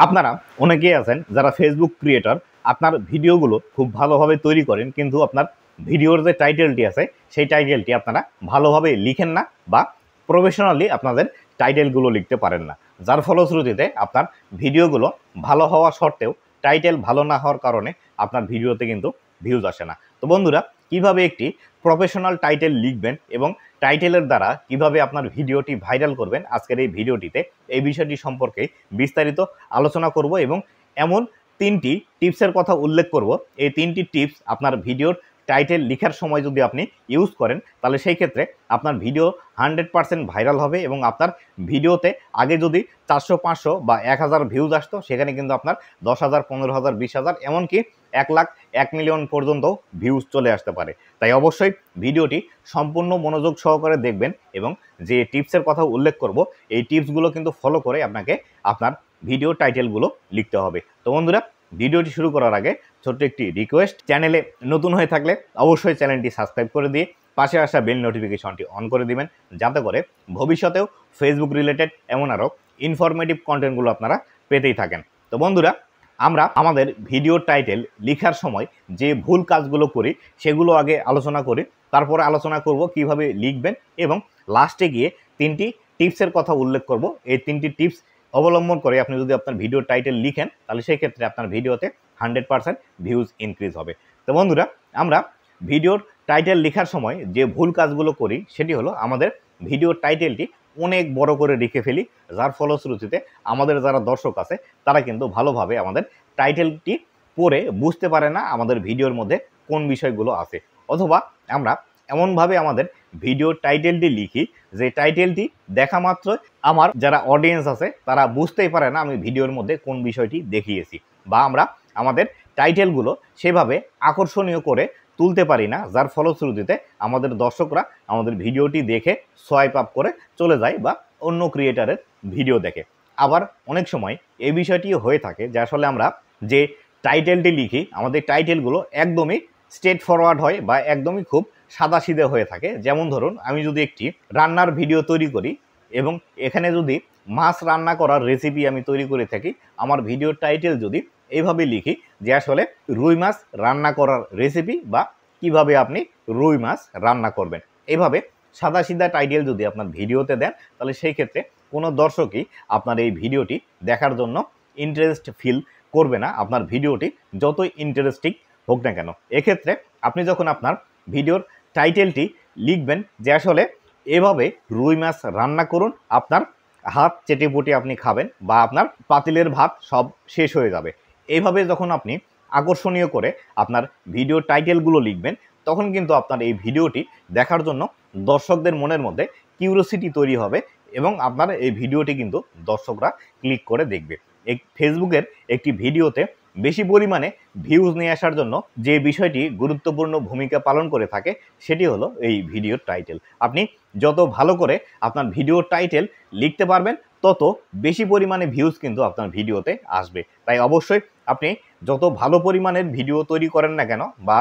আপনারা অনেকেই আছেন যারা ফেসবুক ক্রিয়েটর, আপনার ভিডিওগুলো খুব ভালোভাবে তৈরি করেন, কিন্তু আপনার ভিডিওর যে টাইটেলটি আছে সেই টাইটেলটি আপনারা ভালোভাবে লিখেন না বা প্রফেশনালি আপনাদের টাইটেলগুলো লিখতে পারেন না, যার ফলশ্রুতিতে আপনার ভিডিওগুলো ভালো হওয়া সত্ত্বেও টাইটেল ভালো না হওয়ার কারণে আপনার ভিডিওতে কিন্তু ভিউজ আসে না। তো বন্ধুরা, কিভাবে একটি প্রফেশনাল টাইটেল লিখবেন এবং টাইটেলের দ্বারা কিভাবে আপনার ভিডিওটি ভাইরাল করবেন, আজকের এই ভিডিওটিতে এই বিষয়টি সম্পর্কে বিস্তারিত আলোচনা করব এবং এমন 3টি টিপসের কথা উল্লেখ করব। এই 3টি টিপস আপনার ভিডিওর টাইটেল লেখার সময় যদি আপনি ইউজ করেন, তাহলে সেই ক্ষেত্রে আপনার ভিডিও 100% ভাইরাল হবে এবং আপনার ভিডিওতে আগে যদি 400-500 বা 1000 ভিউজ আসতো, সেখানে কিন্তু আপনার 10,000, 15,000, 20,000, এমনকি 1 লাখ 1 মিলিয়ন পর্যন্ত ভিউজ চলে আসতে পারে। তাই অবশ্যই ভিডিওটি সম্পূর্ণ মনোযোগ সহকারে দেখবেন এবং যে টিপসের কথা উল্লেখ করব এই টিপসগুলো কিন্তু ফলো করে আপনাকে আপনার ভিডিও টাইটেলগুলো লিখতে হবে। তো বন্ধুরা, ভিডিওটি শুরু করার আগে ছোট্ট একটি রিকোয়েস্ট, চ্যানেলে নতুন হয়ে থাকলে অবশ্যই চ্যানেলটি সাবস্ক্রাইব করে দিয়ে পাশে আসা বেল নোটিফিকেশনটি অন করে দিবেন, যাতে করে ভবিষ্যতেও ফেসবুক রিলেটেড এমন আরও ইনফরমেটিভ কন্টেন্টগুলো আপনারা পেতেই থাকেন। তো বন্ধুরা, আমরা আমাদের ভিডিও টাইটেল লেখার সময় যে ভুল কাজগুলো করি সেগুলো আগে আলোচনা করি, তারপরে আলোচনা করব কিভাবে লিখবেন এবং লাস্টে গিয়ে 3টি টিপসের কথা উল্লেখ করব। এই 3টি টিপস অবলম্বন করে আপনি যদি আপনার ভিডিও টাইটেল লিখেন, তাহলে সেই ক্ষেত্রে আপনার ভিডিওতে 100% ভিউজ ইনক্রিজ হবে। তো বন্ধুরা, আমরা ভিডিওর টাইটেল লেখার সময় যে ভুল কাজগুলো করি সেটি হলো আমাদের ভিডিওর টাইটেলটি অনেক বড় করে লিখে ফেলি, যার ফলশ্রুতিতে আমাদের যারা দর্শক আছে তারা কিন্তু ভালোভাবে আমাদের টাইটেলটি পড়ে বুঝতে পারে না আমাদের ভিডিওর মধ্যে কোন বিষয়গুলো আছে। অথবা আমরা এমনভাবে আমাদের ভিডিও টাইটেলটি লিখি যে টাইটেলটি দেখা মাত্র আমার যারা অডিয়েন্স আছে তারা বুঝতেই পারে না আমি ভিডিওর মধ্যে কোন বিষয়টি দেখিয়েছি, বা আমরা আমাদের টাইটেলগুলো সেভাবে আকর্ষণীয় করে তুলতে পারি না, যার ফলশ্রুতিতে আমাদের দর্শকরা আমাদের ভিডিওটি দেখে সোয়াইপ আপ করে চলে যায় বা অন্য ক্রিয়েটারের ভিডিও দেখে। আবার অনেক সময় এই বিষয়টিও হয়ে থাকে যে আসলে আমরা যে টাইটেলটি লিখি আমাদের টাইটেলগুলো একদমই স্ট্রেট ফরওয়ার্ড হয় বা একদমই খুব সাদাসিধে হয়ে থাকে। যেমন ধরুন, আমি যদি একটি রান্নার ভিডিও তৈরি করি এবং এখানে যদি মাছ রান্না করার রেসিপি আমি তৈরি করে থাকি, আমার ভিডিওর টাইটেল যদি এইভাবে লিখি যে আসলে রুই মাছ রান্না করার রেসিপি বা কিভাবে আপনি রুই মাছ রান্না করবেন, এইভাবে সাদাসিধা টাইটেল যদি আপনার ভিডিওতে দেন, তাহলে সেই ক্ষেত্রে কোনো দর্শকই আপনার এই ভিডিওটি দেখার জন্য ইন্টারেস্ট ফিল করবে না, আপনার ভিডিওটি যতই ইন্টারেস্টিং হোক না কেন। এক্ষেত্রে আপনি যখন আপনার ভিডিওর টাইটেলটি লিখবেন যে আসলে এভাবে রুই মাছ রান্না করুন, আপনার হাত চেটেপুটে আপনি খাবেন বা আপনার পাতিলের ভাত সব শেষ হয়ে যাবে, এইভাবে যখন আপনি আকর্ষণীয় করে আপনার ভিডিও টাইটেলগুলো লিখবেন, তখন কিন্তু আপনার এই ভিডিওটি দেখার জন্য দর্শকদের মনের মধ্যে কিউরিওসিটি তৈরি হবে এবং আপনার এই ভিডিওটি কিন্তু দর্শকরা ক্লিক করে দেখবে। এই ফেসবুকের একটি ভিডিওতে বেশি পরিমাণে ভিউজ নিয়ে আসার জন্য যে বিষয়টি গুরুত্বপূর্ণ ভূমিকা পালন করে থাকে সেটি হলো এই ভিডিওর টাইটেল। আপনি যত ভালো করে আপনার ভিডিও টাইটেল লিখতে পারবেন, তত বেশি পরিমাণে ভিউজ কিন্তু আপনার ভিডিওতে আসবে। তাই অবশ্যই আপনি যত ভালো পরিমাণের ভিডিও তৈরি করেন না কেন বা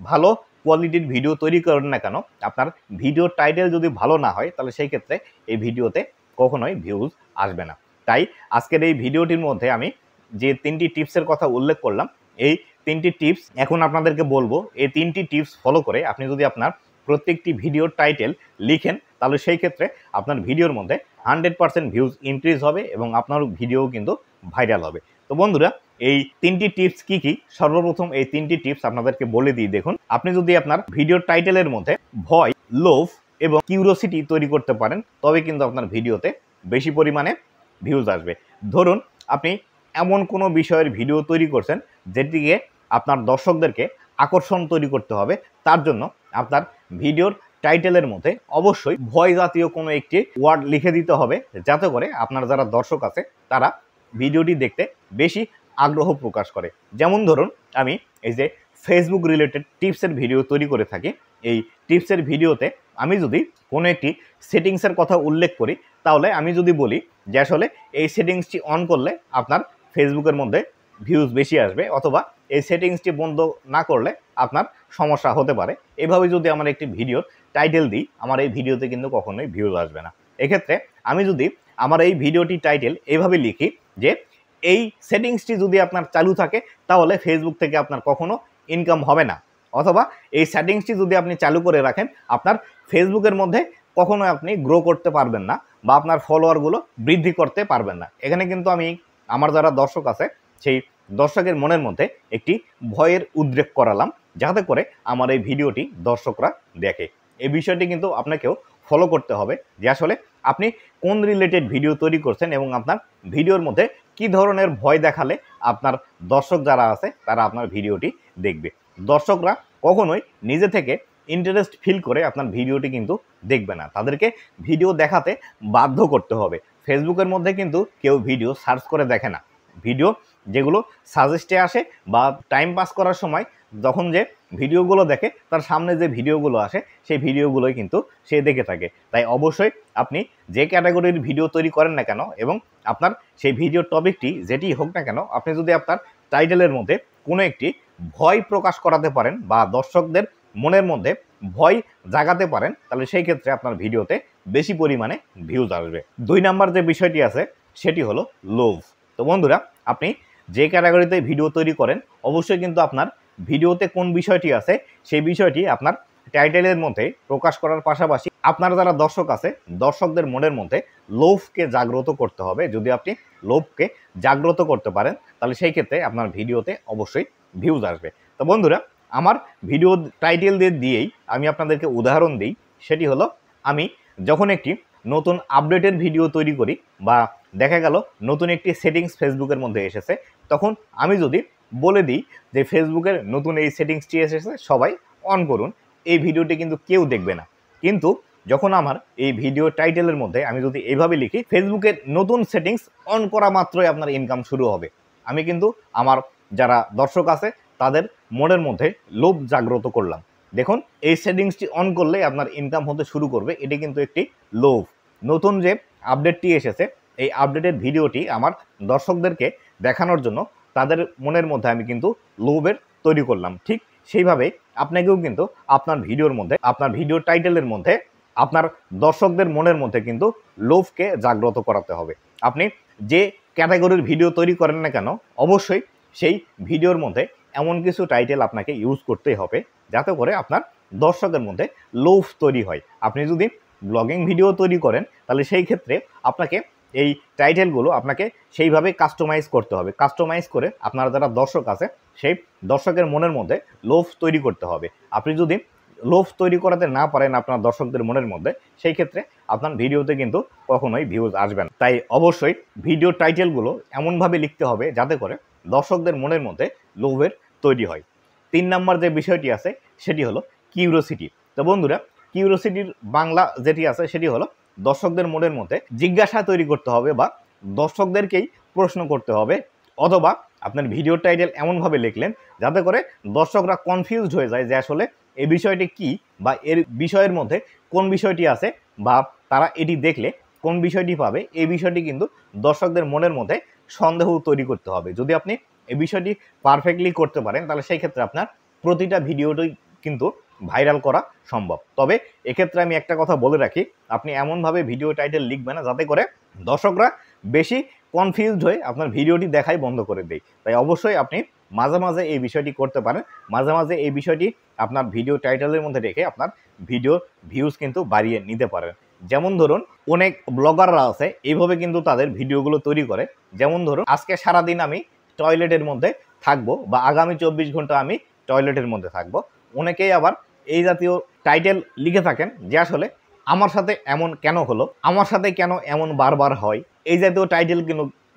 ভালো কোয়ালিটির ভিডিও তৈরি করেন না কেন, আপনার ভিডিওর টাইটেল যদি ভালো না হয়, তাহলে সেই ক্ষেত্রে এই ভিডিওতে কখনোই ভিউজ আসবে না। তাই আজকের এই ভিডিওটির মধ্যে আমি যে 3টি টিপসের কথা উল্লেখ করলাম, এই 3টি টিপস এখন আপনাদেরকে বলবো। এই 3টি টিপস ফলো করে আপনি যদি আপনার প্রত্যেকটি ভিডিওর টাইটেল লিখেন, তাহলে সেই ক্ষেত্রে আপনার ভিডিওর মধ্যে 100% ভিউজ ইনক্রিজ হবে এবং আপনার ভিডিও কিন্তু ভাইরাল হবে। তো বন্ধুরা, এই 3টি টিপস কি কি, সর্বপ্রথম এই 3টি টিপস আপনাদেরকে বলে দিই। দেখুন, আপনি যদি আপনার ভিডিওর টাইটেলের মধ্যে ভয়, লোভ এবং কিউরিওসিটি তৈরি করতে পারেন, তবে কিন্তু আপনার ভিডিওতে বেশি পরিমাণে ভিউজ আসবে। ধরুন, আপনি এমন কোনো বিষয়ের ভিডিও তৈরি করছেন যেটিকে আপনার দর্শকদেরকে আকর্ষণ তৈরি করতে হবে, তার জন্য আপনার ভিডিওর টাইটেলের মধ্যে অবশ্যই ভয় জাতীয় কোনো একটি ওয়ার্ড লিখে দিতে হবে, যাতে করে আপনার যারা দর্শক আছে তারা ভিডিওটি দেখতে বেশি আগ্রহ প্রকাশ করে। যেমন ধরুন, আমি এই যে ফেসবুক রিলেটেড টিপসের ভিডিও তৈরি করে থাকি, এই টিপসের ভিডিওতে আমি যদি কোনো একটি সেটিংসের কথা উল্লেখ করি, তাহলে আমি যদি বলি যে আসলে এই সেটিংসটি অন করলে আপনার ফেসবুকের মধ্যে ভিউজ বেশি আসবে, অথবা এই সেটিংসটি বন্ধ না করলে আপনার সমস্যা হতে পারে, এভাবে যদি আমার একটি ভিডিওর টাইটেল দিই, আমার এই ভিডিওতে কিন্তু কখনোই ভিউজ আসবে না। এক্ষেত্রে আমি যদি আমার এই ভিডিওটি টাইটেল এভাবে লিখি যে এই সেটিংসটি যদি আপনার চালু থাকে তাহলে ফেসবুক থেকে আপনার কখনো ইনকাম হবে না, অথবা এই সেটিংসটি যদি আপনি চালু করে রাখেন আপনার ফেসবুকের মধ্যে কখনো আপনি গ্রো করতে পারবেন না বা আপনার ফলোয়ারগুলো বৃদ্ধি করতে পারবেন না। এখানে কিন্তু আমি আমার যারা দর্শক আছে সেই দর্শকের মনের মধ্যে একটি ভয়ের উদ্রেক করালাম, যাতে করে আমার এই ভিডিওটি দর্শকরা দেখে। এই বিষয়টি কিন্তু আপনাকেও ফলো করতে হবে যে আসলে আপনি কোন রিলেটেড ভিডিও তৈরি করছেন এবং আপনার ভিডিওর মধ্যে কি ধরনের ভয় দেখালে আপনার দর্শক যারা আছে তারা আপনার ভিডিওটি দেখবে। দর্শকরা কখনোই নিজে থেকে ইন্টারেস্ট ফিল করে আপনার ভিডিওটি কিন্তু দেখবে না, তাদেরকে ভিডিও দেখাতে বাধ্য করতে হবে। ফেসবুকের মধ্যে কিন্তু কেউ ভিডিও সার্চ করে দেখে না, ভিডিও যেগুলো সাজেস্টে আসে বা টাইম পাস করার সময় যখন যে ভিডিওগুলো দেখে তার সামনে যে ভিডিওগুলো আসে সেই ভিডিওগুলোই কিন্তু সে দেখে থাকে। তাই অবশ্যই আপনি যে ক্যাটাগরির ভিডিও তৈরি করেন না কেন এবং আপনার সেই ভিডিওর টপিকটি যেটি হোক না কেন, আপনি যদি আপনার টাইটেলের মধ্যে কোনো একটি ভয় প্রকাশ করাতে পারেন বা দর্শকদের মনের মধ্যে ভয় জাগাতে পারেন, তাহলে সেই ক্ষেত্রে আপনার ভিডিওতে বেশি পরিমাণে ভিউজ আসবে। 2 নাম্বার যে বিষয়টি আছে সেটি হলো লোভ। তো বন্ধুরা, আপনি যে ক্যাটাগরিতে ভিডিও তৈরি করেন অবশ্যই কিন্তু আপনার ভিডিওতে কোন বিষয়টি আছে সেই বিষয়টি আপনার টাইটেলের মধ্যে প্রকাশ করার পাশাপাশি আপনার যারা দর্শক আছে দর্শকদের মনের মধ্যে লোভকে জাগ্রত করতে হবে। যদি আপনি লোভকে জাগ্রত করতে পারেন তাহলে সেই ক্ষেত্রে আপনার ভিডিওতে অবশ্যই ভিউজ আসবে। তো বন্ধুরা, আমার ভিডিও টাইটেল দিয়েই আমি আপনাদেরকে উদাহরণ দিই। সেটি হলো, আমি যখন একটি নতুন আপডেটের ভিডিও তৈরি করি বা দেখা গেল নতুন একটি সেটিংস ফেসবুকের মধ্যে এসেছে, তখন আমি যদি বলে দিই যে ফেসবুকের নতুন এই সেটিংসটি এসেছে সবাই অন করুন, এই ভিডিওটি কিন্তু কেউ দেখবে না। কিন্তু যখন আমার এই ভিডিও টাইটেলের মধ্যে আমি যদি এইভাবে লিখি, ফেসবুকের নতুন সেটিংস অন করা মাত্রই আপনার ইনকাম শুরু হবে, আমি কিন্তু আমার যারা দর্শক আছে তাদের মনের মধ্যে লোভ জাগ্রত করলাম। দেখুন, এই সেটিংসটি অন করলেই আপনার ইনকাম হতে শুরু করবে। এটি কিন্তু একটি লোভ। নতুন যে আপডেটটি এসেছে এই আপডেটেড ভিডিওটি আমার দর্শকদেরকে দেখানোর জন্য তাদের মনের মধ্যে আমি কিন্তু লোভের তৈরি করলাম। ঠিক সেইভাবে আপনাকেও কিন্তু আপনার ভিডিওর মধ্যে, আপনার ভিডিও টাইটেলের মধ্যে আপনার দর্শকদের মনের মধ্যে কিন্তু লোভকে জাগ্রত করাতে হবে। আপনি যে ক্যাটাগরির ভিডিও তৈরি করেন না কেন অবশ্যই সেই ভিডিওর মধ্যে এমন কিছু টাইটেল আপনাকে ইউজ করতেই হবে যাতে করে আপনার দর্শকের মধ্যে লোভ তৈরি হয়। আপনি যদি ব্লগিং ভিডিও তৈরি করেন তাহলে সেই ক্ষেত্রে আপনাকে এই টাইটেলগুলো আপনাকে সেইভাবে কাস্টমাইজ করতে হবে। কাস্টমাইজ করে আপনার যারা দর্শক আছে সেই দর্শকের মনের মধ্যে লোভ তৈরি করতে হবে। আপনি যদি লোভ তৈরি করাতে না পারেন আপনার দর্শকদের মনের মধ্যে, সেই ক্ষেত্রে আপনার ভিডিওতে কিন্তু কখনোই ভিউজ আসবে না। তাই অবশ্যই ভিডিও টাইটেলগুলো এমনভাবে লিখতে হবে যাতে করে দর্শকদের মনের মধ্যে লোভের তৈরি হয়। 3 নাম্বার যে বিষয়টি আছে সেটি হলো কিউরিওসিটি। তো বন্ধুরা, কিউরিওসিটির বাংলা যেটি আছে সেটি হলো দর্শকদের মনের মধ্যে জিজ্ঞাসা তৈরি করতে হবে বা দর্শকদেরকেই প্রশ্ন করতে হবে, অথবা আপনার ভিডিও টাইটেল এমনভাবে লিখলেন যাতে করে দর্শকরা কনফিউজড হয়ে যায় যে আসলে এই বিষয়টি কি বা এর বিষয়ের মধ্যে কোন বিষয়টি আছে বা তারা এটি দেখলে কোন বিষয়টি পাবে। এই বিষয়টি কিন্তু দর্শকদের মনের মধ্যে সন্দেহ তৈরি করতে হবে। যদি আপনি এই বিষয়টি পারফেক্টলি করতে পারেন তাহলে সেই ক্ষেত্রে আপনার প্রতিটা ভিডিওটি কিন্তু ভাইরাল করা সম্ভব। তবে এক্ষেত্রে আমি একটা কথা বলে রাখি, আপনি এমনভাবে ভিডিও টাইটেল লিখবেন না যাতে করে দর্শকরা বেশি কনফিউজড হয়ে আপনার ভিডিওটি দেখাই বন্ধ করে দেয়। তাই অবশ্যই আপনি মাঝে মাঝে এই বিষয়টি করতে পারেন, মাঝে মাঝে এই বিষয়টি আপনার ভিডিও টাইটেলের মধ্যে রেখে আপনার ভিডিও ভিউজ কিন্তু বাড়িয়ে নিতে পারেন। যেমন ধরুন, অনেক ব্লগাররা আছে এইভাবে কিন্তু তাদের ভিডিওগুলো তৈরি করে। যেমন ধরুন, আজকে সারাদিন আমি টয়লেটের মধ্যে থাকবো বা আগামী 24 ঘন্টা আমি টয়লেটের মধ্যে থাকবো। অনেকেই আবার এই জাতীয় টাইটেল লিখে থাকেন যে আসলে আমার সাথে এমন কেন হলো, আমার সাথে কেন এমন বারবার হয়। এই জাতীয় টাইটেল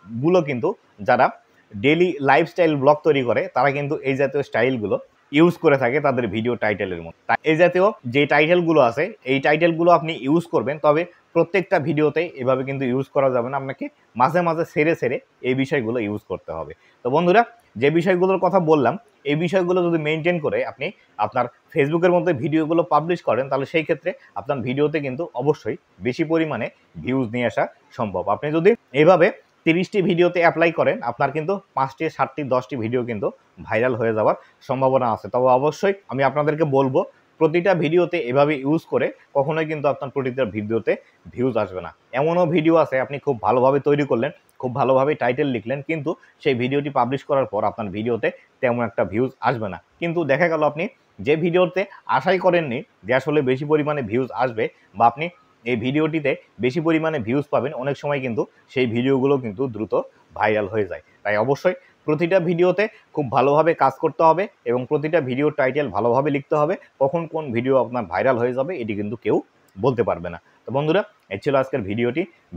গুলো কিন্তু যারা ডেইলি লাইফস্টাইল ব্লগ তৈরি করে তারা কিন্তু এই জাতীয় স্টাইলগুলো ইউজ করে থাকে তাদের ভিডিও টাইটেলের মধ্যে। তাই এই জাতীয় যে টাইটেলগুলো আছে এই টাইটেলগুলো আপনি ইউজ করবেন, তবে প্রত্যেকটা ভিডিওতে এভাবে কিন্তু ইউজ করা যাবে না। আপনাকে মাঝে মাঝে সেরে সেরে এই বিষয়গুলো ইউজ করতে হবে। তো বন্ধুরা, যে বিষয়গুলোর কথা বললাম এই বিষয়গুলো যদি মেনটেন করে আপনি আপনার ফেসবুকের মধ্যে ভিডিওগুলো পাবলিশ করেন তাহলে সেই ক্ষেত্রে আপনার ভিডিওতে কিন্তু অবশ্যই বেশি পরিমাণে ভিউজ নিয়ে আসা সম্ভব। আপনি যদি এইভাবে 30টি ভিডিওতে অ্যাপ্লাই করেন আপনার কিন্তু 5টি 7টি 10টি ভিডিও কিন্তু ভাইরাল হয়ে যাওয়ার সম্ভাবনা আছে। তবে অবশ্যই আমি আপনাদেরকে বলবো প্রতিটা ভিডিওতে এভাবে ইউজ করে কখনোই কিন্তু আপনার প্রতিটা ভিডিওতে ভিউজ আসবে না। এমনও ভিডিও আছে আপনি খুব ভালোভাবে তৈরি করলেন, খুব ভালোভাবে টাইটেল লিখলেন, কিন্তু সেই ভিডিওটি পাবলিশ করার পর আপনার ভিডিওতে তেমন একটা ভিউজ আসবে না। কিন্তু দেখা গেল আপনি যে ভিডিওতে আশাই করেননি যে আসলে বেশি পরিমাণে ভিউজ আসবে বা আপনি এই ভিডিওটিতে বেশি পরিমাণে ভিউজ পাবেন, অনেক সময় কিন্তু সেই ভিডিওগুলো কিন্তু দ্রুত ভাইরাল হয়ে যায়। তাই অবশ্যই প্রতিটা ভিডিওতে খুব ভালোভাবে কাজ করতে হবে এবং প্রতিটা ভিডিওর টাইটেল ভালোভাবে লিখতে হবে। কখন কোন ভিডিও আপনার ভাইরাল হয়ে যাবে এটি কিন্তু কেউ বলতে পারবে না। তো বন্ধুরা, এই ছিল আজকের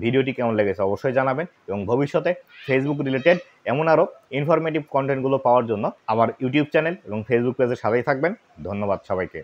ভিডিওটি কেমন লেগেছে অবশ্যই জানাবেন এবং ভবিষ্যতে ফেসবুক রিলেটেড এমন আরও ইনফরমেটিভ কন্টেন্টগুলো পাওয়ার জন্য আমার ইউটিউব চ্যানেল এবং ফেসবুক পেজের সাথেই থাকবেন। ধন্যবাদ সবাইকে।